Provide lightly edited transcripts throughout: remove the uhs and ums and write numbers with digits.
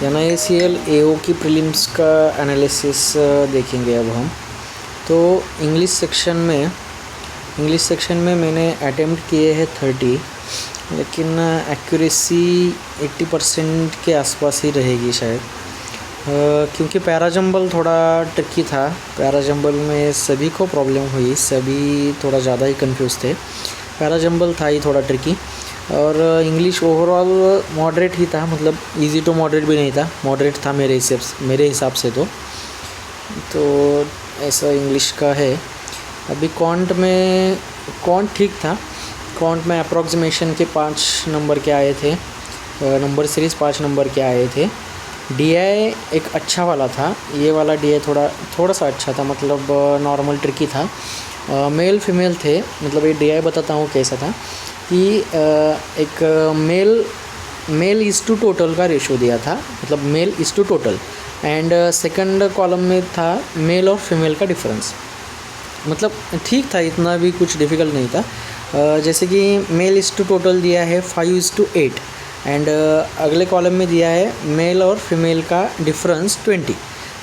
NICL AO की prelims का analysis देखेंगे अब हम। तो इंग्लिश सेक्शन में मैंने अटेम्प्ट किए हैं 30, लेकिन एक्यूरेसी 80% के आसपास ही रहेगी शायद, क्योंकि पैराजंबल थोड़ा ट्रिकी था। पैराजंबल में सभी को प्रॉब्लम हुई, सभी थोड़ा ज़्यादा ही कंफ्यूज थे। पैराजंबल था ही थोड़ा ट्रिकी, और इंग्लिश ओवरऑल मॉडरेट ही था, मतलब इजी टू मॉडरेट भी नहीं था, मॉडरेट था मेरे हिसाब से। तो ऐसा इंग्लिश का है। अभी क्वांट ठीक था। क्वांट में अप्रॉक्सीमेशन के 5 नंबर के आए थे, नंबर सीरीज़ 5 नंबर के आए थे। DI एक अच्छा वाला था, ये वाला DI थोड़ा सा अच्छा था, मतलब नॉर्मल ट्रिकी था। मेल फीमेल थे, मतलब ये DI बताता हूँ कैसा था कि एक मेल इज़ टू टोटल का रेशो दिया था, मतलब male is to total, and second column में था मेल और फीमेल का डिफरेंस। मतलब ठीक था, इतना भी कुछ डिफ़िकल्ट नहीं था। जैसे कि मेल इज़ टू टोटल दिया है 5:8, एंड अगले कॉलम में दिया है मेल और फीमेल का डिफरेंस 20।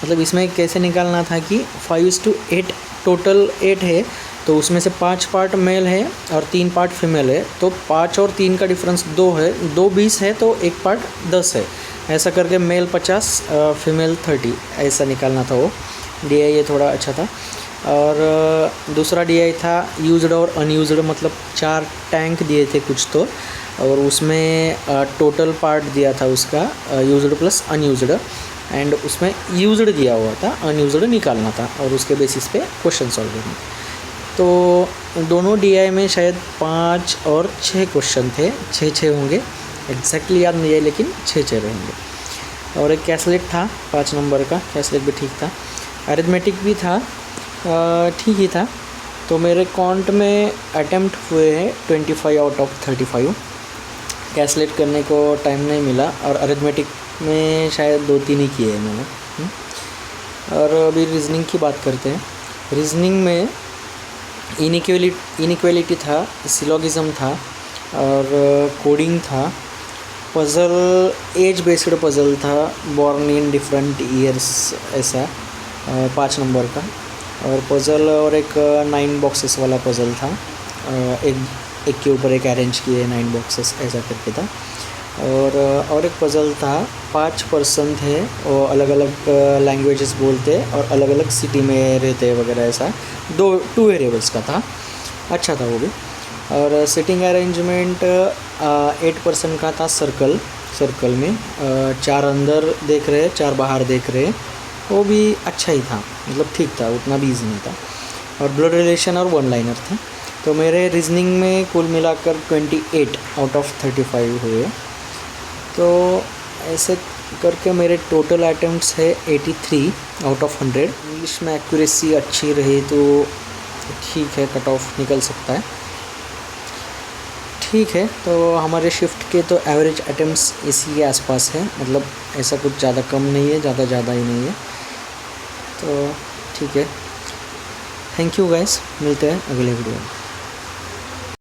मतलब इसमें कैसे निकालना था कि 5:8 टोटल 8 है, तो उसमें से 5 पार्ट मेल है और 3 पार्ट फीमेल है, तो 5 और 3 का डिफरेंस 2 है, 2 20 है, तो 1 पार्ट 10 है। ऐसा करके मेल 50 फीमेल 30 ऐसा निकालना था वो DI। ये थोड़ा अच्छा था। और दूसरा DI था यूज्ड और अनयूज्ड, मतलब 4 टैंक दिए थे कुछ तो, और उसमें टोटल पार्ट दिया था उसका यूज्ड प्लस अनयूज्ड, एंड उसमें यूज्ड दिया हुआ था, अनयूज्ड निकालना था, और उसके बेसिस पे क्वेश्चन सॉल्व करना। तो दोनों DI में शायद 5 और 6 क्वेश्चन थे, 6 होंगे, एग्जैक्टली याद नहीं है, लेकिन 6 रहेंगे। और एक कैसलेट था 5 नंबर का, कैसलेट भी ठीक था। अरिथमेटिक भी था, ठीक ही था। तो मेरे कॉन्ट में अटेम्प्ट हुए हैं 25/35। कैसलेट करने को टाइम नहीं मिला, और अरिथमेटिक में शायद 2-3 ही किए हैं मैंने। और अभी रीजनिंग की बात करते हैं। रीजनिंग में इनइक्वालिटी था, सिलोगिज्म था, और कोडिंग था। पज़ल एज बेस्ड पज़ल था, बॉर्न इन डिफरेंट ईयर्स ऐसा 5 नंबर का। और पज़ल और एक 9 बॉक्सेस वाला पज़ल था, एक के ऊपर एक अरेंज किए 9 बॉक्सेस ऐसा करके था। और एक पज़ल था, 5 पर्सन थे, वो अलग अलग लैंग्वेजेस बोलते और अलग अलग सिटी में रहते वगैरह, ऐसा 2 वेरिएबल्स का था, अच्छा था वो भी। और सिटिंग अरेंजमेंट 8 पर्सन का था, सर्कल में 4 अंदर देख रहे, 4 बाहर देख रहे, वो भी अच्छा ही था, मतलब ठीक था, उतना भी ईजी नहीं था। और ब्लड रिलेशन और 1 लाइनर था। तो मेरे रीजनिंग में कुल मिलाकर 28/35 हुए। तो ऐसे करके मेरे टोटल अटेम्प्ट्स है 83/100। इंग्लिश में एक्यूरेसी अच्छी रही तो ठीक है, कट ऑफ निकल सकता है, ठीक है। तो हमारे शिफ्ट के तो एवरेज अटेम्प्ट्स इसी के आसपास है, मतलब ऐसा कुछ ज़्यादा कम नहीं है, ज़्यादा ही नहीं है। तो ठीक है, थैंक यू गाइस, मिलते हैं अगले वीडियो में।